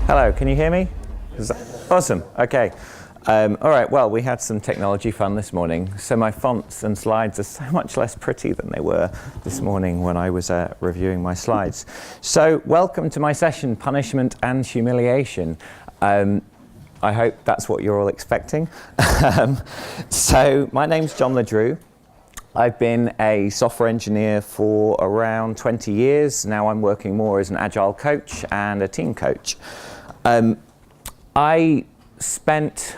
Hello, can you hear me? Awesome, okay. All right, well, we had some technology fun this morning, so my fonts and slides are so much less pretty than they were this morning when I was reviewing my slides. So, welcome to my session, Punishment and Humiliation. I hope that's what you're all expecting. So, my name's John LeDrew. I've been a software engineer for around 20 years. Now I'm working more as an agile coach and a team coach. I spent,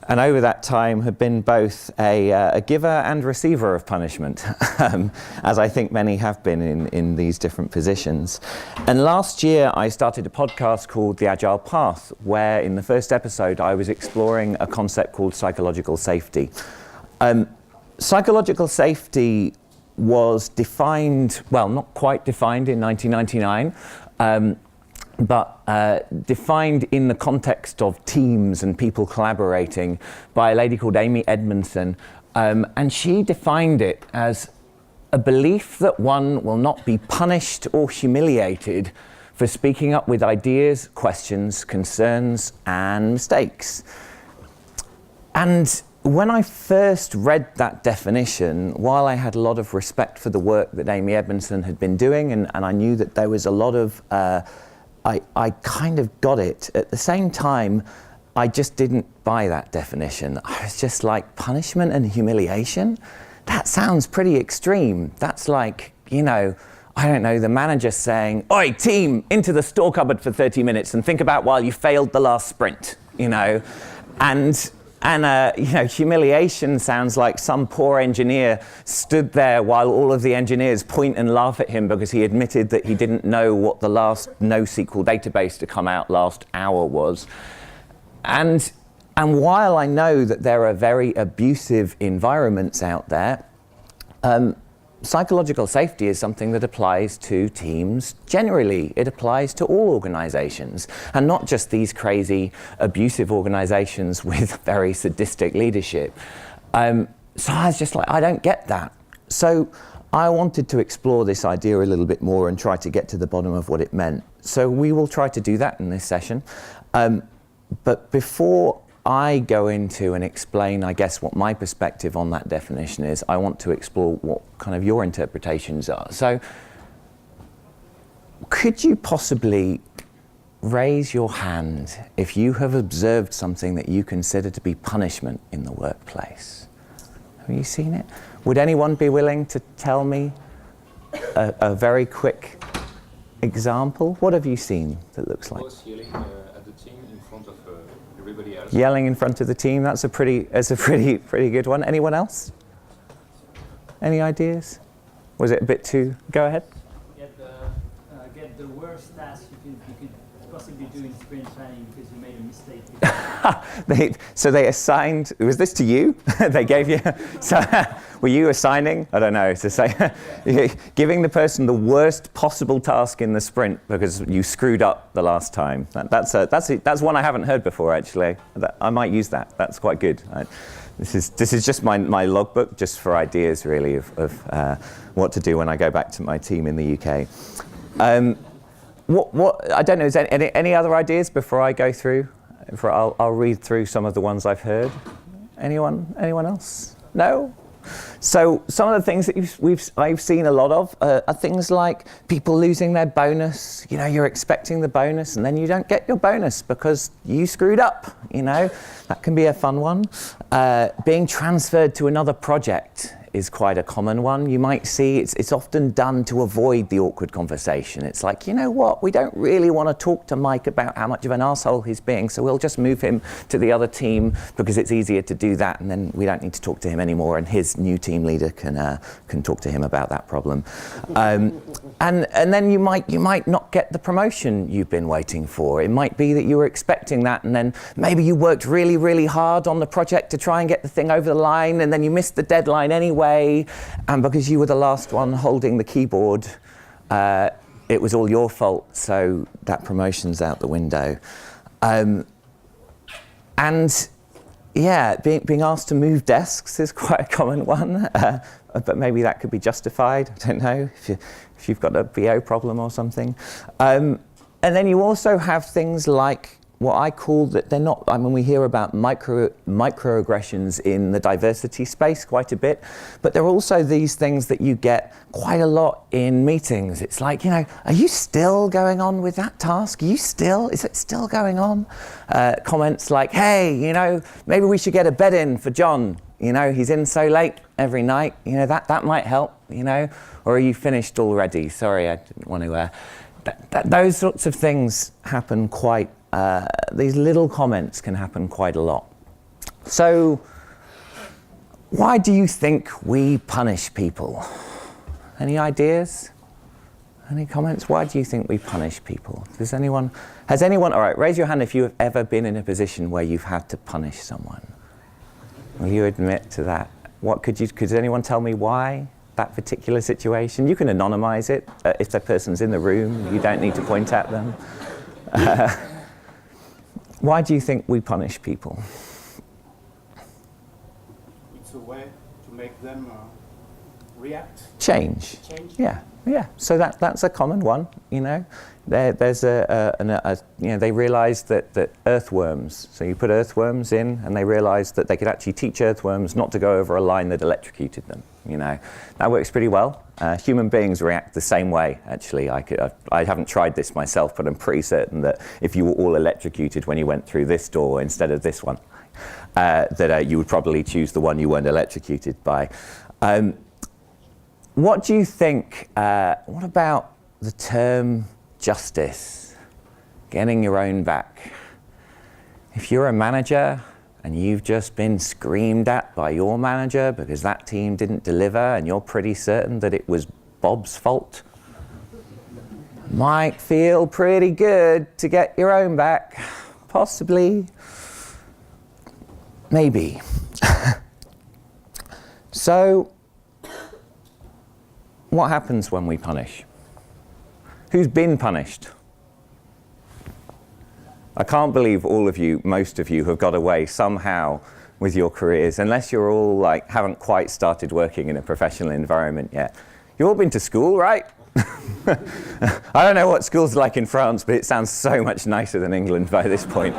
and over that time, have been both a giver and receiver of punishment, as I think many have been in these different positions. And last year, I started a podcast called The Agile Path, where in the first episode, I was exploring a concept called psychological safety. Psychological safety was defined, well, not quite defined in 1999, but defined in the context of teams and people collaborating by a lady called Amy Edmondson. And she defined it as a belief that one will not be punished or humiliated for speaking up with ideas, questions, concerns, and mistakes. And when I first read that definition, while I had a lot of respect for the work that Amy Edmondson had been doing, and I knew that there was a lot of, I kind of got it. At the same time, I just didn't buy that definition. I was just like, punishment and humiliation? That sounds pretty extreme. That's like, you know, I don't know, the manager saying, "Oi, team, into the store cupboard for 30 minutes and think about why you failed the last sprint," you know? And you know, humiliation sounds like some poor engineer stood there while all of the engineers point and laugh at him because he admitted that he didn't know what the last NoSQL database to come out last hour was. And while I know that there are very abusive environments out there, psychological safety is something that applies to teams generally. It applies to all organizations, and not just these crazy abusive organizations with very sadistic leadership. So I was just like, I don't get that. So I wanted to explore this idea a little bit more and try to get to the bottom of what it meant. So we will try to do that in this session. But before I go into and explain, I guess, what my perspective on that definition is, I want to explore what kind of your interpretations are. So, could you possibly raise your hand if you have observed something that you consider to be punishment in the workplace? Have you seen it? Would anyone be willing to tell me a very quick example? What have you seen that looks like? Yelling at the team in front of everybody else. Yelling in front of the team, that's a pretty good one. Anyone else? Any ideas? Was it a bit too, go ahead? Get the worst task you could possibly do in sprint planning because you made a mistake. So they assigned, was this to you? They gave you, so were you assigning? I don't know, to say, giving the person the worst possible task in the sprint because you screwed up the last time. That's one I haven't heard before, actually. I might use that, that's quite good. This is just my logbook, just for ideas, really, of what to do when I go back to my team in the UK. What I don't know, is there any other ideas before I go through? I'll read through some of the ones I've heard. Anyone else? No? So some of the things that I've seen a lot of are things like people losing their bonus. You know, you're expecting the bonus and then you don't get your bonus because you screwed up, you know. That can be a fun one. Being transferred to another project is quite a common one. You might see it's often done to avoid the awkward conversation. It's like, you know what, we don't really want to talk to Mike about how much of an arsehole he's being, so we'll just move him to the other team because it's easier to do that, and then we don't need to talk to him anymore, and his new team leader can talk to him about that problem. And then you might not get the promotion you've been waiting for. It might be that you were expecting that, and then maybe you worked really, really hard on the project to try and get the thing over the line, and then you missed the deadline anyway. And because you were the last one holding the keyboard, it was all your fault, so that promotion's out the window. And yeah, being asked to move desks is quite a common one, but maybe that could be justified, I don't know, if you've got a VO problem or something. And then you also have things like what I call that they're not, I mean, we hear about microaggressions in the diversity space quite a bit, but there are also these things that you get quite a lot in meetings. It's like, you know, are you still going on with that task? Is it still going on? Comments like, hey, you know, maybe we should get a bed in for John. You know, he's in so late every night. You know, that might help, you know. Or are you finished already? Sorry, I didn't want to... those sorts of things happen quite... these little comments can happen quite a lot. So, why do you think we punish people? Any ideas? Any comments? Why do you think we punish people? Has anyone, all right, raise your hand if you have ever been in a position where you've had to punish someone. Will you admit to that? Could anyone tell me why that particular situation? You can anonymize it. If the person's in the room, you don't need to point at them. Why do you think we punish people? It's a way to make them react. Change. Yeah. So that's a common one. You know, there's you know, they realised that earthworms. So you put earthworms in, and they realised that they could actually teach earthworms not to go over a line that electrocuted them. You know, that works pretty well. Human beings react the same way. Actually, I haven't tried this myself, but I'm pretty certain that if you were all electrocuted when you went through this door instead of this one, that you would probably choose the one you weren't electrocuted by. What do you think, what about the term justice? Getting your own back. If you're a manager and you've just been screamed at by your manager because that team didn't deliver and you're pretty certain that it was Bob's fault, might feel pretty good to get your own back. Possibly. Maybe. So, what happens when we punish? Who's been punished? I can't believe all of you, most of you, have got away somehow with your careers, unless you're all like, haven't quite started working in a professional environment yet. You've all been to school, right? I don't know what school's like in France, but it sounds so much nicer than England by this point.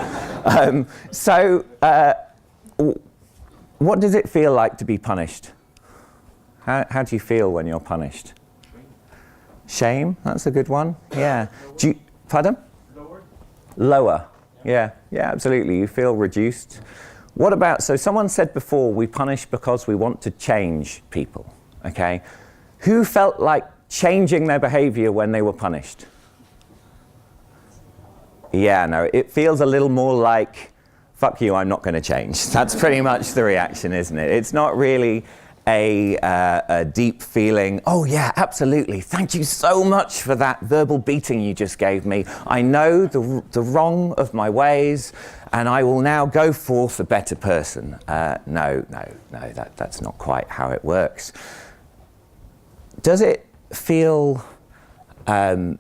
What does it feel like to be punished? How do you feel when you're punished? Shame, that's a good one. Yeah. Pardon? Lower. Yeah, absolutely. You feel reduced. What about, so someone said before, we punish because we want to change people, okay? Who felt like changing their behavior when they were punished? Yeah, no, it feels a little more like, fuck you, I'm not going to change. That's pretty much the reaction, isn't it? It's not really a deep feeling, oh yeah, absolutely, thank you so much for that verbal beating you just gave me. I know the wrong of my ways, and I will now go forth a better person. No, that's not quite how it works. Does it feel, do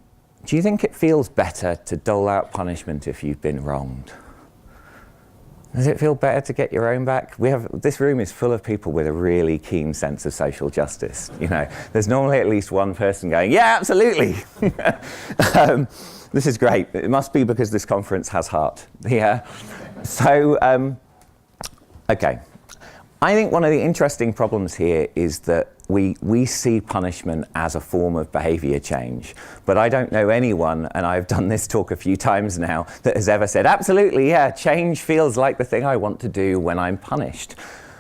you think it feels better to dole out punishment if you've been wronged? Does it feel better to get your own back? This room is full of people with a really keen sense of social justice. You know, there's normally at least one person going, yeah, absolutely. This is great. It must be because this conference has heart. Yeah. So, okay. I think one of the interesting problems here is that we see punishment as a form of behavior change. But I don't know anyone, and I've done this talk a few times now, that has ever said, absolutely, yeah, change feels like the thing I want to do when I'm punished.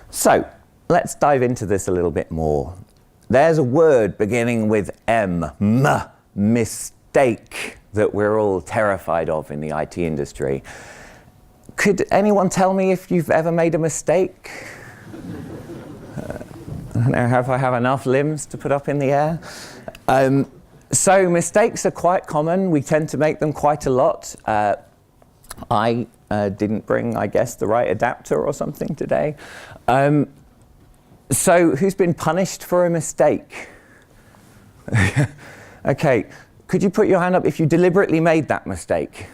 So, let's dive into this a little bit more. There's a word beginning with M, mistake, that we're all terrified of in the IT industry. Could anyone tell me if you've ever made a mistake? I don't know if I have enough limbs to put up in the air. So mistakes are quite common. We tend to make them quite a lot. I didn't bring, I guess, the right adapter or something today. So who's been punished for a mistake? Okay, could you put your hand up if you deliberately made that mistake?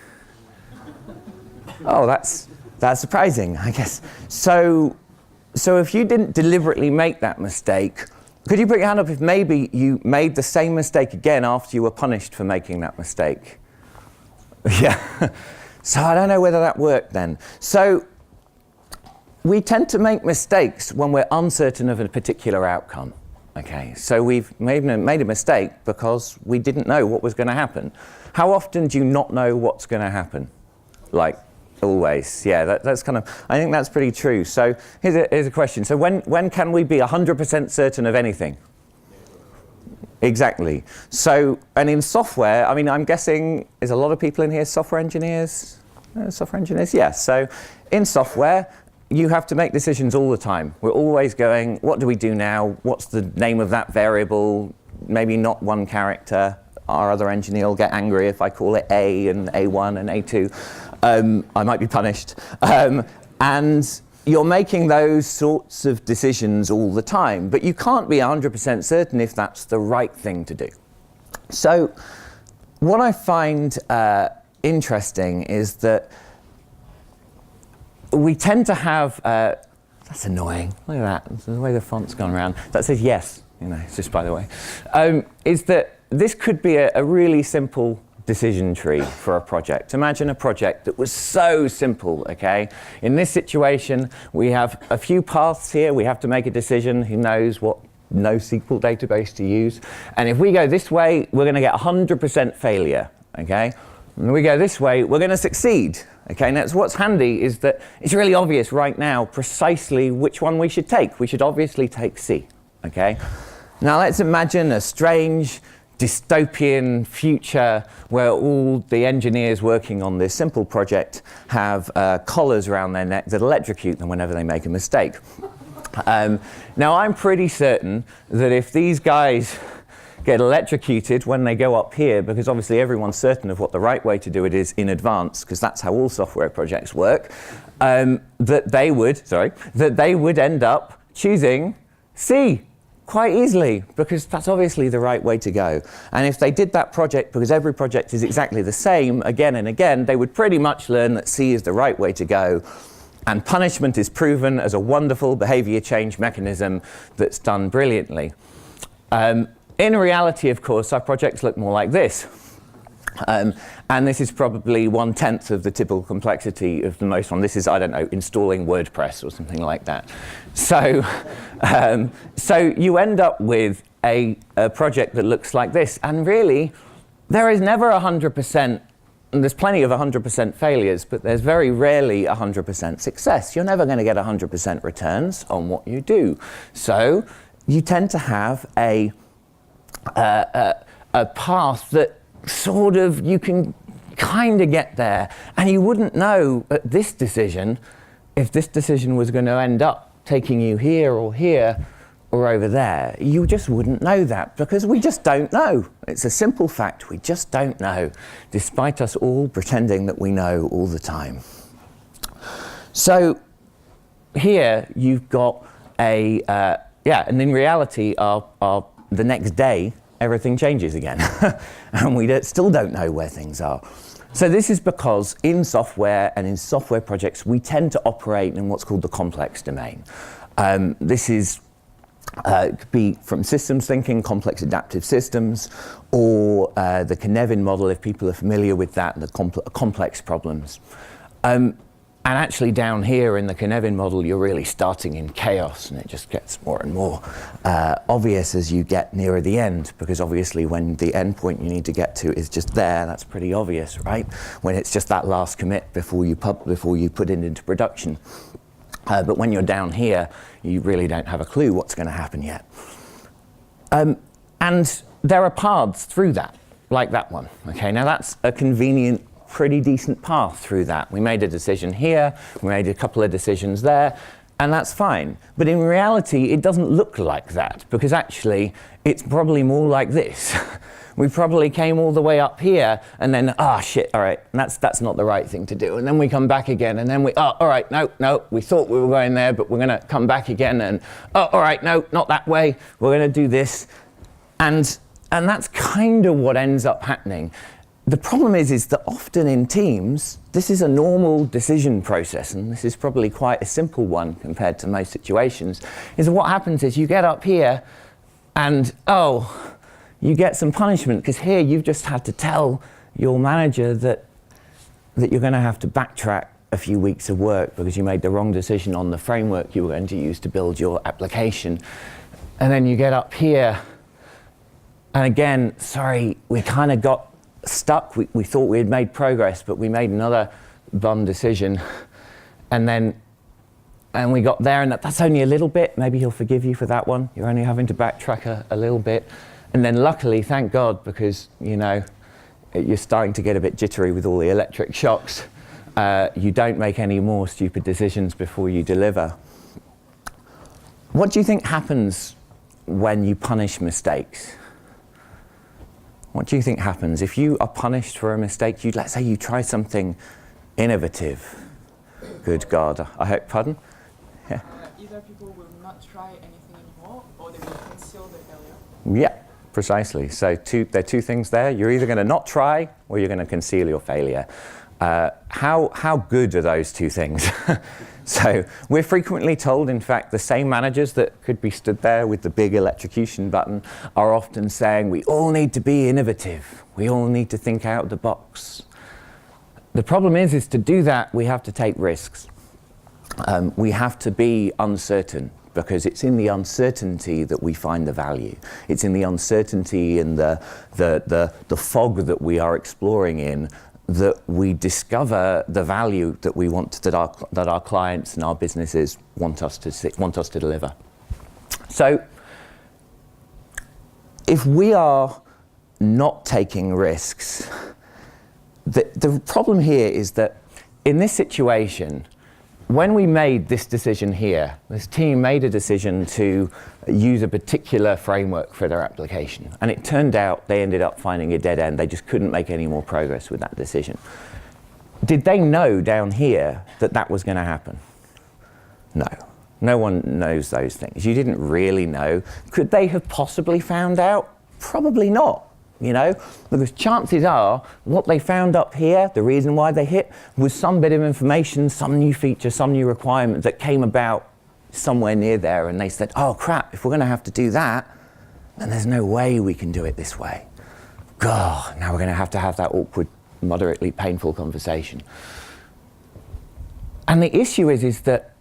Oh, that's surprising, I guess. So if you didn't deliberately make that mistake, could you put your hand up if maybe you made the same mistake again after you were punished for making that mistake? Yeah. So I don't know whether that worked then. So we tend to make mistakes when we're uncertain of a particular outcome. Okay, so we've made a mistake because we didn't know what was going to happen. How often do you not know what's going to happen? Like, always. Yeah, that's kind of, I think that's pretty true. So here's a question. So when can we be 100% certain of anything? Exactly. So, and in software, I mean, I'm guessing, is a lot of people in here software engineers? Software engineers, yes. So in software, you have to make decisions all the time. We're always going, what do we do now? What's the name of that variable? Maybe not one character. Our other engineer will get angry if I call it A and A1 and A2. I might be punished. And you're making those sorts of decisions all the time, but you can't be 100% certain if that's the right thing to do. So what I find interesting is that we tend to have, that's annoying, look at that, the way the font's gone around. That says yes, you know, it's just by the way. Is that this could be a really simple decision tree for a project. Imagine a project that was so simple, okay? In this situation, we have a few paths here. We have to make a decision. Who knows what NoSQL database to use? And if we go this way, we're going to get 100% failure, okay? And we go this way, we're going to succeed, okay? And that's what's handy is that it's really obvious right now precisely which one we should take. We should obviously take C, okay? Now let's imagine a strange dystopian future where all the engineers working on this simple project have collars around their neck that electrocute them whenever they make a mistake. Now I'm pretty certain that if these guys get electrocuted when they go up here, because obviously everyone's certain of what the right way to do it is in advance, because that's how all software projects work, that they would end up choosing C. Quite easily, because that's obviously the right way to go. And if they did that project, because every project is exactly the same again and again, they would pretty much learn that C is the right way to go. And punishment is proven as a wonderful behavior change mechanism that's done brilliantly. In reality, of course, our projects look more like this. And this is probably 1/10 of the typical complexity of the most one. This is, I don't know, installing WordPress or something like that. So, so you end up with a project that looks like this. And really, there is never 100%, and there's plenty of 100% failures, but there's very rarely 100% success. You're never going to get 100% returns on what you do. So you tend to have a path that sort of, you can kind of get there, and you wouldn't know at this decision if this decision was going to end up taking you here or over there. You just wouldn't know that, because we just don't know. It's a simple fact, we just don't know, despite us all pretending that we know all the time. So here you've got and in reality, the next day, everything changes again. And we still don't know where things are. So this is because in software and in software projects, we tend to operate in what's called the complex domain. This is could be from systems thinking, complex adaptive systems, or the Cynefin model, if people are familiar with that, the complex problems. And actually down here in the Cynefin model, you're really starting in chaos, and it just gets more and more obvious as you get nearer the end, because obviously when the end point you need to get to is just there, that's pretty obvious, right? When it's just that last commit before you put it into production. But when you're down here, you really don't have a clue what's going to happen yet. And there are paths through that, like that one. Okay, now that's a convenient, pretty decent path through that. We made a decision here, we made a couple of decisions there, and that's fine. But in reality, it doesn't look like that, because actually, it's probably more like this. We probably came all the way up here, and then, shit, all right, that's not the right thing to do. And then we come back again, and then all right, no, we thought we were going there, but we're gonna come back again, and, all right, no, not that way, we're gonna do this. And that's kind of what ends up happening. The problem is that often in teams, this is a normal decision process, and this is probably quite a simple one compared to most situations, is what happens is you get up here and, you get some punishment, because here you've just had to tell your manager that that you're going to have to backtrack a few weeks of work because you made the wrong decision on the framework you were going to use to build your application. And then you get up here, and again, sorry, we kind of got stuck. We thought we had made progress, but we made another bum decision. And we got there, and that's only a little bit. Maybe he'll forgive you for that one. You're only having to backtrack a little bit. And then luckily, thank God, because, you know, you're starting to get a bit jittery with all the electric shocks. You don't make any more stupid decisions before you deliver. What do you think happens when you punish mistakes? What do you think happens if you are punished for a mistake? Let's say you try something innovative. Good God, I hope, pardon? Yeah. Either people will not try anything anymore, or they will conceal the failure. Yeah, precisely. So there are two things there. You're either going to not try, or you're going to conceal your failure. How good are those two things? So we're frequently told, in fact, the same managers that could be stood there with the big electrocution button are often saying, we all need to be innovative. We all need to think out of the box. The problem is to do that, we have to take risks. We have to be uncertain, because it's in the uncertainty that we find the value. It's in the uncertainty and the fog that we are exploring in that we discover the value that we want that our clients and our businesses want us to deliver. So if we are not taking risks, the problem here is that in this situation, when we made this decision here, this team made a decision to use a particular framework for their application. And it turned out they ended up finding a dead end. They just couldn't make any more progress with that decision. Did they know down here that that was going to happen? No. No one knows those things. You didn't really know. Could they have possibly found out? Probably not. You know, because chances are what they found up here, the reason why they hit, was some bit of information, some new feature, some new requirement that came about somewhere near there, and they said, oh crap, if we're going to have to do that, then there's no way we can do it this way. God, now we're going to have that awkward, moderately painful conversation. And the issue is that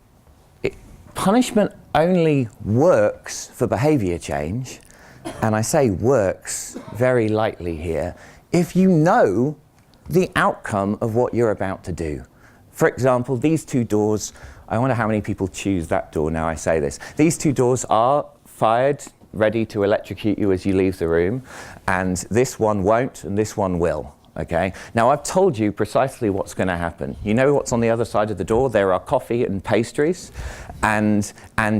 punishment only works for behavior change. And I say works very lightly here, if you know the outcome of what you're about to do. For example, these two doors, I wonder how many people choose that door now I say this. These two doors are fired, ready to electrocute you as you leave the room, and this one won't, and this one will. Okay. Now I've told you precisely what's going to happen. You know what's on the other side of the door? There are coffee and pastries, and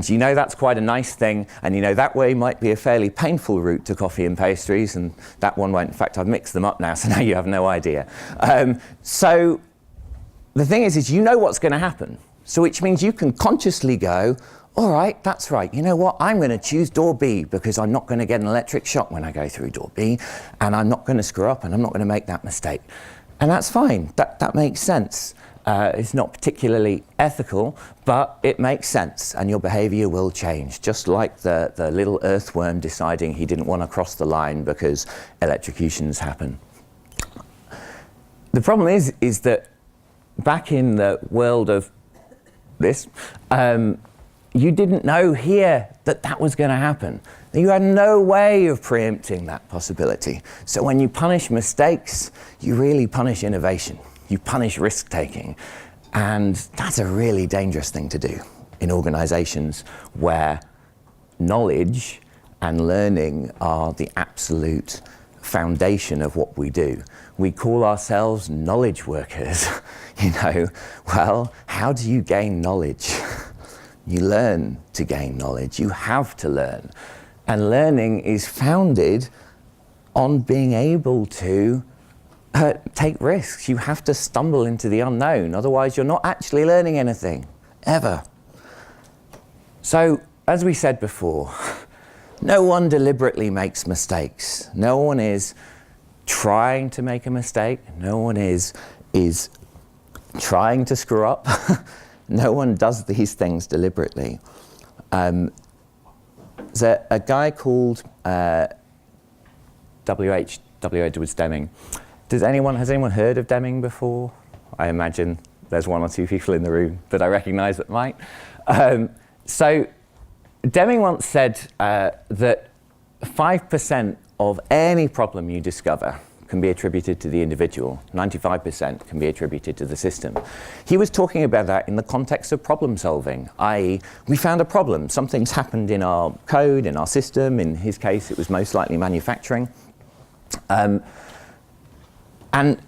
you know that's quite a nice thing, and you know that way might be a fairly painful route to coffee and pastries, and that one won't. In fact, I've mixed them up now, so now you have no idea. So the thing is you know what's going to happen. So which means you can consciously go, all right, that's right. You know what? I'm going to choose door B because I'm not going to get an electric shock when I go through door B, and I'm not going to screw up, and I'm not going to make that mistake. And that's fine. That makes sense. It's not particularly ethical, but it makes sense, and your behavior will change, just like the little earthworm deciding he didn't want to cross the line because electrocutions happen. The problem is that back in the world of this, you didn't know here that was going to happen. You had no way of preempting that possibility. So when you punish mistakes, you really punish innovation. You punish risk-taking. And that's a really dangerous thing to do in organizations where knowledge and learning are the absolute foundation of what we do. We call ourselves knowledge workers. You know, well, how do you gain knowledge? You learn to gain knowledge. You have to learn. And learning is founded on being able to take risks. You have to stumble into the unknown. Otherwise, you're not actually learning anything, ever. So, as we said before, no one deliberately makes mistakes. No one is trying to make a mistake. No one is trying to screw up. No one does these things deliberately. There's a guy called W. Edwards Deming. Has anyone heard of Deming before? I imagine there's 1 or 2 people in the room that I recognize that might. So Deming once said that 5% of any problem you discover can be attributed to the individual, 95% can be attributed to the system. He was talking about that in the context of problem solving, i.e. we found a problem, something's happened in our code, in our system, in his case it was most likely manufacturing, and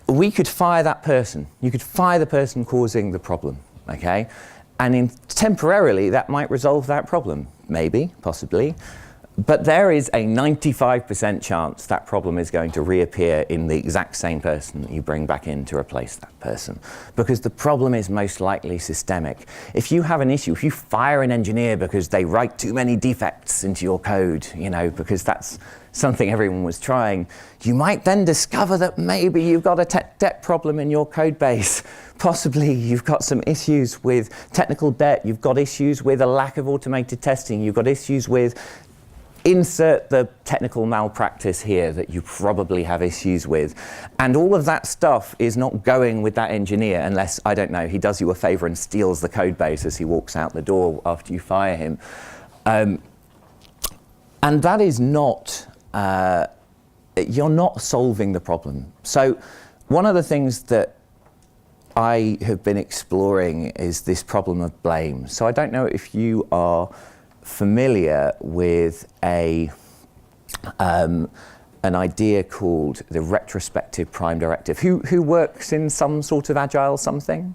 we could fire that person. You could fire the person causing the problem, okay? And temporarily that might resolve that problem, maybe, possibly. But there is a 95% chance that problem is going to reappear in the exact same person that you bring back in to replace that person. Because the problem is most likely systemic. If you have an issue, if you fire an engineer because they write too many defects into your code, you know, because that's something everyone was trying, you might then discover that maybe you've got a tech debt problem in your code base. Possibly you've got some issues with technical debt, you've got issues with a lack of automated testing, you've got issues with insert the technical malpractice here that you probably have issues with. And all of that stuff is not going with that engineer unless, I don't know, he does you a favor and steals the code base as he walks out the door after you fire him. And that is not, you're not solving the problem. So one of the things that I have been exploring is this problem of blame. So I don't know if you are familiar with an idea called the retrospective prime directive. Who works in some sort of agile something?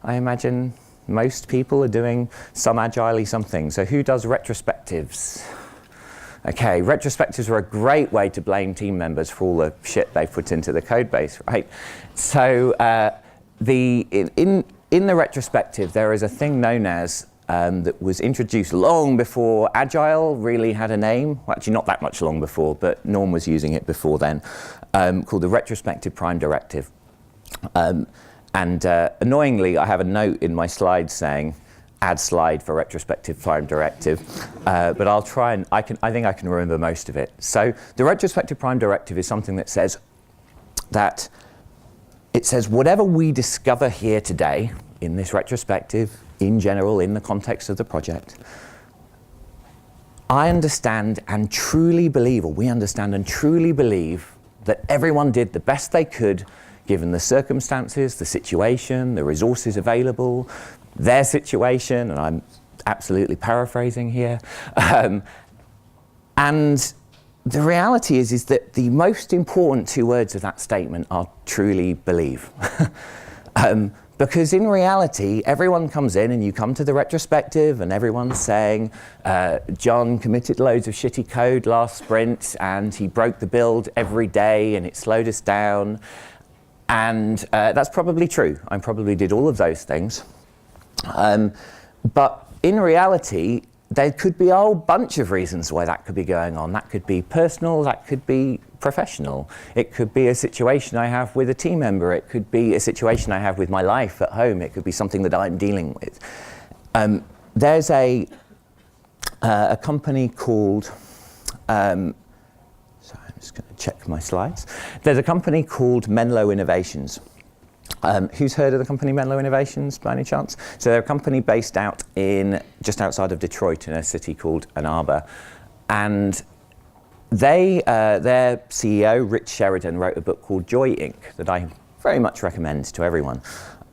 I imagine most people are doing some agile-y something. So who does retrospectives? Okay, retrospectives are a great way to blame team members for all the shit they've put into the code base, right? So in the retrospective, there is a thing known as that was introduced long before Agile really had a name. Well, actually not that much long before, but Norm was using it before then, called the Retrospective Prime Directive. Annoyingly, I have a note in my slides saying, add slide for Retrospective Prime Directive, but I'll try and, I think I can remember most of it. So the Retrospective Prime Directive is something that says whatever we discover here today in this retrospective, in general, in the context of the project, I understand and truly believe, or we understand and truly believe, that everyone did the best they could given the circumstances, the situation, the resources available, their situation, and I'm absolutely paraphrasing here. And the reality is that the most important 2 words of that statement are truly believe. Because in reality, everyone comes in and you come to the retrospective and everyone's saying, John committed loads of shitty code last sprint and he broke the build every day and it slowed us down. And that's probably true. I probably did all of those things. But in reality, there could be a whole bunch of reasons why that could be going on. That could be personal, that could be professional. It could be a situation I have with a team member. It could be a situation I have with my life at home. It could be something that I'm dealing with. There's a company called, sorry, I'm just going to check my slides. There's a company called Menlo Innovations. Who's heard of the company Menlo Innovations by any chance? So they're a company based out in just outside of Detroit in a city called Ann Arbor. And their CEO, Rich Sheridan, wrote a book called Joy Inc. that I very much recommend to everyone.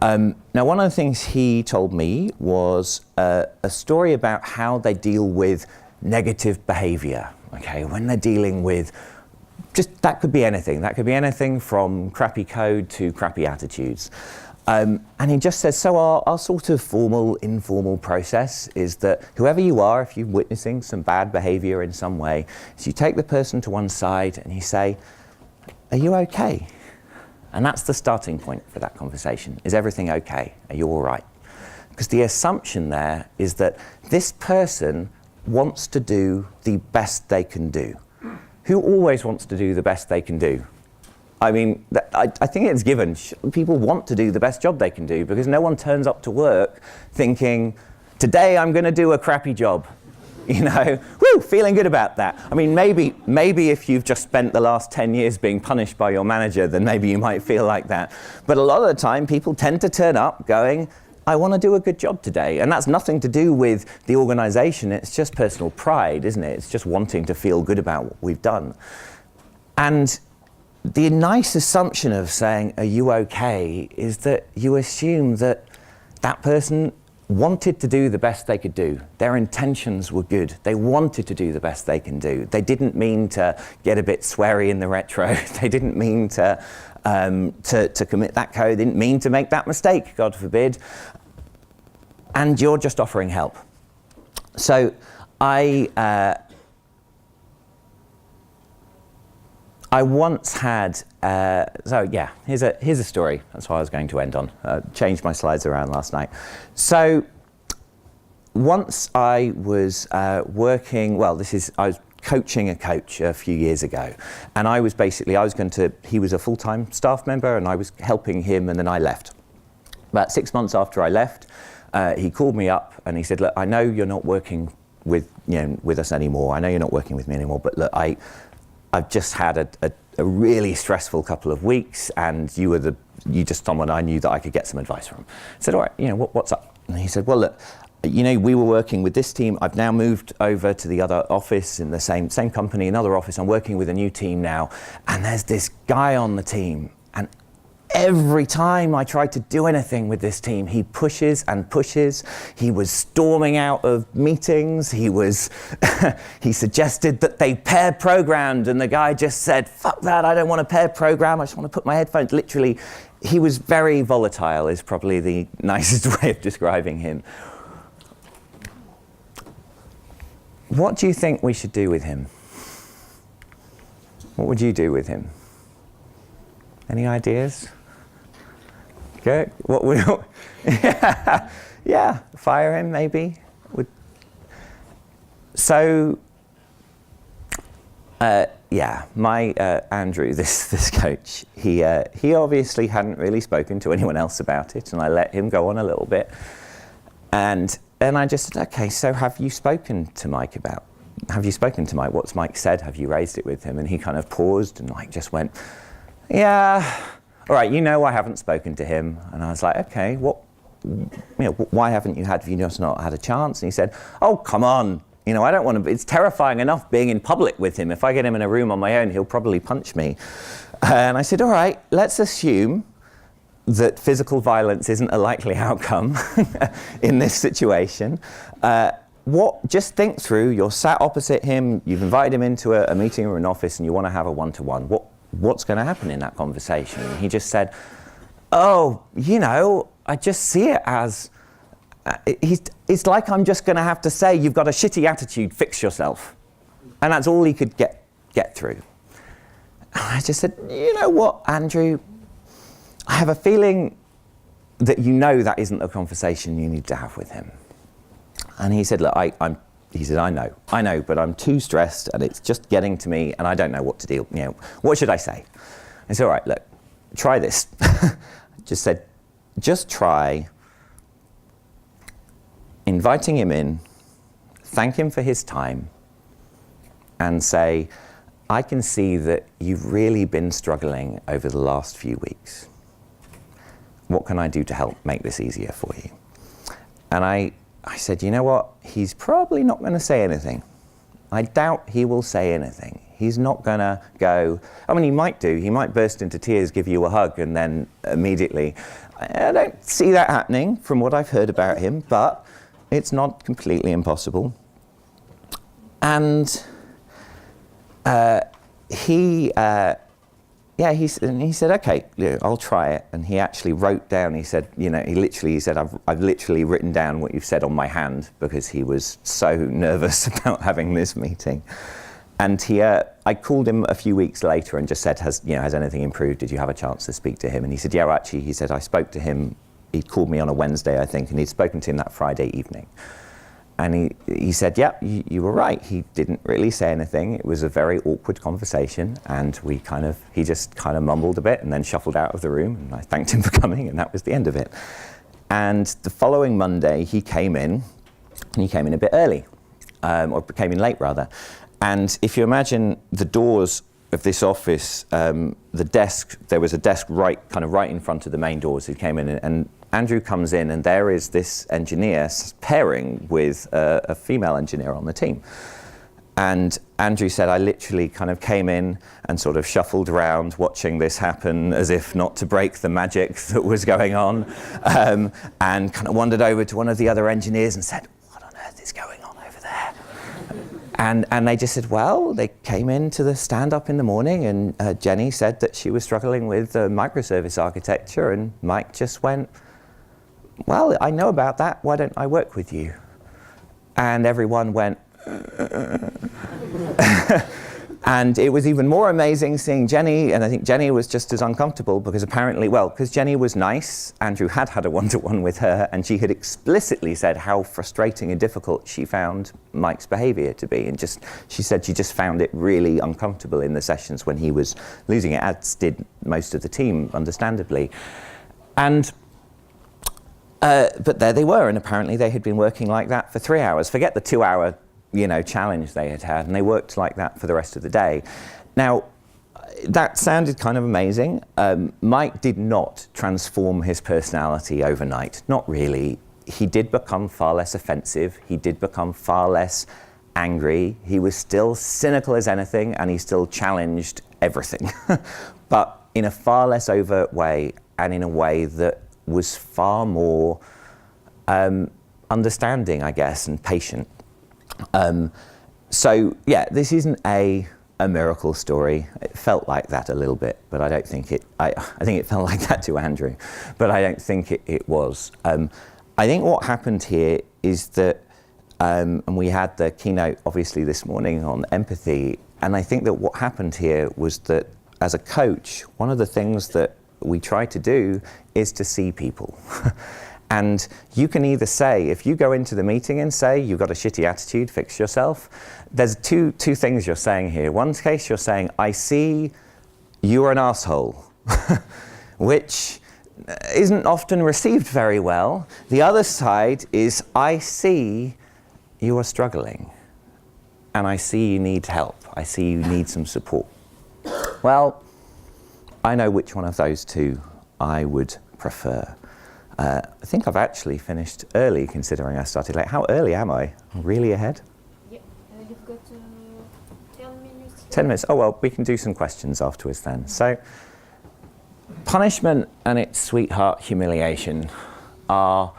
Now, one of the things he told me was a story about how they deal with negative behavior, okay, when they're dealing with that could be anything. That could be anything from crappy code to crappy attitudes. And he just says, so our sort of formal, informal process is that whoever you are, if you're witnessing some bad behavior in some way, is you take the person to one side and you say, are you okay? And that's the starting point for that conversation. Is everything okay? Are you all right? Because the assumption there is that this person wants to do the best they can do. Who always wants to do the best they can do? I mean, I think it's given. People want to do the best job they can do because no one turns up to work thinking, today I'm going to do a crappy job. you know, woo, feeling good about that. I mean, maybe if you've just spent the last 10 years being punished by your manager, then maybe you might feel like that. But a lot of the time, people tend to turn up going, I want to do a good job today. And that's nothing to do with the organization. It's just personal pride, isn't it? It's just wanting to feel good about what we've done. And the nice assumption of saying, are you okay, is that you assume that that person wanted to do the best they could do. Their intentions were good. They wanted to do the best they can do. They didn't mean to get a bit sweary in the retro. They didn't mean to commit that code. They didn't mean to make that mistake, God forbid. And you're just offering help. So I once had, here's a story. That's what I was going to end on. Changed my slides around last night. So once I was I was coaching a coach a few years ago. And he was a full-time staff member and I was helping him, and then I left. About 6 months after I left, he called me up and he said, look, I know you're not working with us anymore. I know you're not working with me anymore, but look, I've just had a really stressful couple of weeks, and you just someone I knew that I could get some advice from. I said, all right, what's up? And he said, well, look, we were working with this team. I've now moved over to the other office in the same company, another office. I'm working with a new team now, and there's this guy on the team, and every time I try to do anything with this team, he pushes and pushes. He was storming out of meetings. He suggested that they pair programmed, and the guy just said, fuck that, I don't want to pair program, I just want to put my headphones. Literally, he was very volatile, is probably the nicest way of describing him. What do you think we should do with him? What would you do with him? Any ideas? Okay, yeah, fire him maybe. My Andrew, this coach, he obviously hadn't really spoken to anyone else about it, and I let him go on a little bit. And I just said, okay, so have you spoken to Mike? What's Mike said? Have you raised it with him? And he kind of paused and just went, yeah. All right, I haven't spoken to him. And I was like, okay, why have you just not had a chance? And he said, oh, come on. I don't want to, it's terrifying enough being in public with him. If I get him in a room on my own, he'll probably punch me. And I said, all right, let's assume that physical violence isn't a likely outcome in this situation. Just think through, you're sat opposite him, you've invited him into a meeting or an office, and you want to have a one-to-one. What's going to happen in that conversation? And he just said, oh, I just see it as, it's like I'm just going to have to say, you've got a shitty attitude, fix yourself. And that's all he could get through. And I just said, you know what, Andrew, I have a feeling that that isn't a conversation you need to have with him. And he said, look, he said, I know, but I'm too stressed and it's just getting to me and I don't know what to do. What should I say? I said, all right, look, try this. Just try inviting him in, thank him for his time, and say, I can see that you've really been struggling over the last few weeks. What can I do to help make this easier for you? And I said, you know what? He's probably not going to say anything. I doubt he will say anything. He's not going to go, he might do. He might burst into tears, give you a hug, and then immediately. I don't see that happening from what I've heard about him, but it's not completely impossible. And he said, okay, I'll try it. And he actually wrote down, he said, I've literally written down what you've said on my hand, because he was so nervous about having this meeting. And I called him a few weeks later and just said, has anything improved? Did you have a chance to speak to him? And he said, yeah, actually, he said, I spoke to him. He called me on a Wednesday, I think, and he'd spoken to him that Friday evening. And he said, yeah, you were right. He didn't really say anything. It was a very awkward conversation. And he just kind of mumbled a bit and then shuffled out of the room. And I thanked him for coming, and that was the end of it. And the following Monday, he came in a bit early. or came in late rather. And if you imagine the doors of this office, the desk, there was a desk right in front of the main doors. He came in, and Andrew comes in, and there is this engineer pairing with a female engineer on the team. And Andrew said, I literally kind of came in and sort of shuffled around watching this happen as if not to break the magic that was going on, and kind of wandered over to one of the other engineers and said, what on earth is going on over there? And they just said, well, they came in to the stand-up in the morning, and Jenny said that she was struggling with microservice architecture, and Mike just went, well, I know about that, why don't I work with you? And everyone went, and it was even more amazing seeing Jenny, and I think Jenny was just as uncomfortable because apparently, well, because Jenny was nice, Andrew had a one-to-one with her, and she had explicitly said how frustrating and difficult she found Mike's behaviour to be, and she said she just found it really uncomfortable in the sessions when he was losing it, as did most of the team, understandably. And but there they were, and apparently they had been working like that for 3 hours. Forget the 2-hour challenge they had, and they worked like that for the rest of the day. Now, that sounded kind of amazing. Mike did not transform his personality overnight, not really. He did become far less offensive. He did become far less angry. He was still cynical as anything, and he still challenged everything, but in a far less overt way, and in a way that was far more understanding, I guess, and patient. So yeah, this isn't a miracle story. It felt like that a little bit, but I don't think it, I think it felt like that to Andrew, but I don't think it was. I think what happened here is that, and we had the keynote obviously this morning on empathy, and I think that what happened here was that as a coach, one of the things that we try to do is to see people. And you can either say, if you go into the meeting and say, you've got a shitty attitude, fix yourself, there's two things you're saying here. One case you're saying, I see you're an asshole, which isn't often received very well. The other side is, I see you are struggling, and I see you need help. I see you need some support. Well, I know which one of those two I would prefer. I think I've actually finished early, considering I started late. How early am I? Really ahead? Yeah, you've got 10 minutes. 10 minutes. Oh, well, we can do some questions afterwards then. So, punishment and its sweetheart humiliation are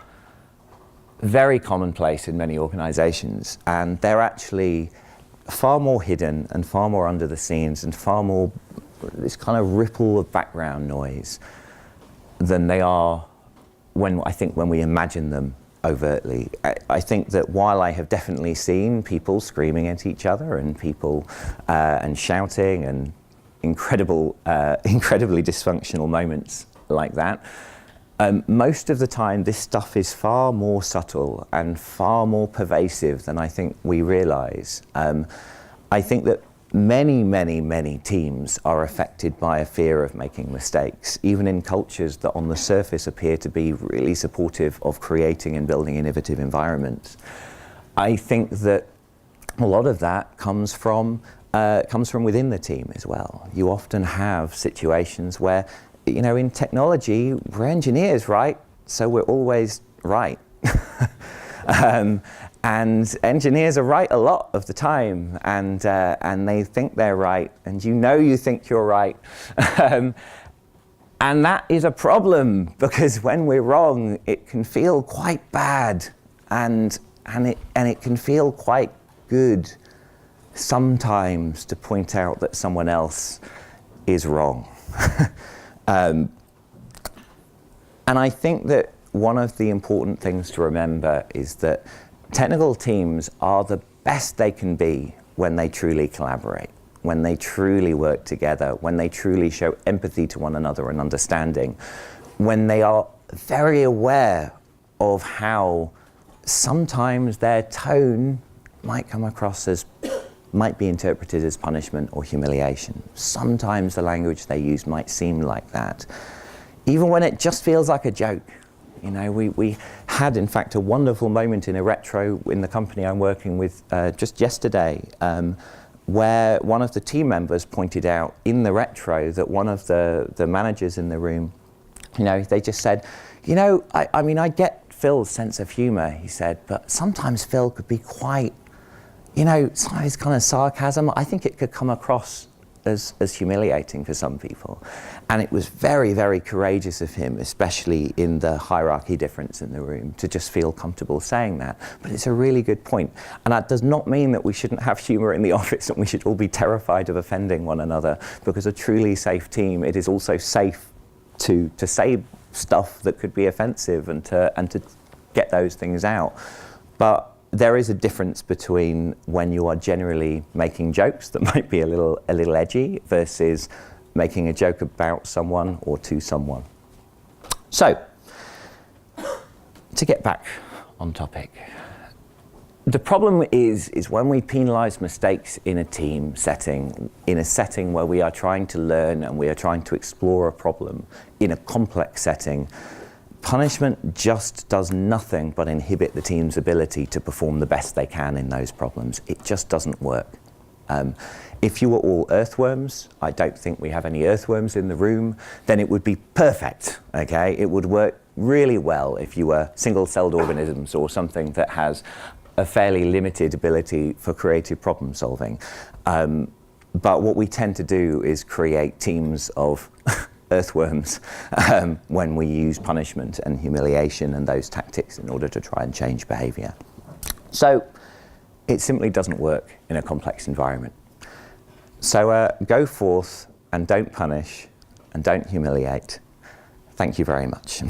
very commonplace in many organizations, and they're actually far more hidden and far more under the scenes and far more this kind of ripple of background noise than they are when we imagine them overtly. I think that while I have definitely seen people screaming at each other and people and shouting and incredibly dysfunctional moments like that, most of the time this stuff is far more subtle and far more pervasive than I think we realize. I think that many teams are affected by a fear of making mistakes, even in cultures that on the surface appear to be really supportive of creating and building innovative environments. I think that a lot of that comes from within the team as well. You often have situations where, in technology, we're engineers, right? So we're always right. And engineers are right a lot of the time, and they think they're right, and you think you're right. And that is a problem, because when we're wrong, it can feel quite bad, and it can feel quite good sometimes to point out that someone else is wrong. And I think that one of the important things to remember is that technical teams are the best they can be when they truly collaborate, when they truly work together, when they truly show empathy to one another and understanding, when they are very aware of how sometimes their tone might come across as, might be interpreted as punishment or humiliation. Sometimes the language they use might seem like that, even when it just feels like a joke. You know, we had, in fact, a wonderful moment in a retro in the company I'm working with just yesterday, where one of the team members pointed out in the retro that one of the managers in the room, you know, they just said, you know, I mean, I get Phil's sense of humour, he said, but sometimes Phil could be quite, you know, some of his kind of sarcasm, I think it could come across as humiliating for some people. And it was very, very courageous of him, especially in the hierarchy difference in the room, to just feel comfortable saying that. But it's a really good point. And that does not mean that we shouldn't have humour in the office and we should all be terrified of offending one another, because a truly safe team, it is also safe to say stuff that could be offensive and to get those things out. But there is a difference between when you are generally making jokes that might be a little edgy versus making a joke about someone or to someone. So, to get back on topic, the problem is when we penalise mistakes in a team setting, in a setting where we are trying to learn and we are trying to explore a problem in a complex setting, punishment just does nothing but inhibit the team's ability to perform the best they can in those problems. It just doesn't work. If you were all earthworms, I don't think we have any earthworms in the room, then it would be perfect, okay? It would work really well if you were single-celled organisms or something that has a fairly limited ability for creative problem solving. But what we tend to do is create teams of earthworms when we use punishment and humiliation and those tactics in order to try and change behaviour. So it simply doesn't work in a complex environment. So go forth and don't punish and don't humiliate. Thank you very much.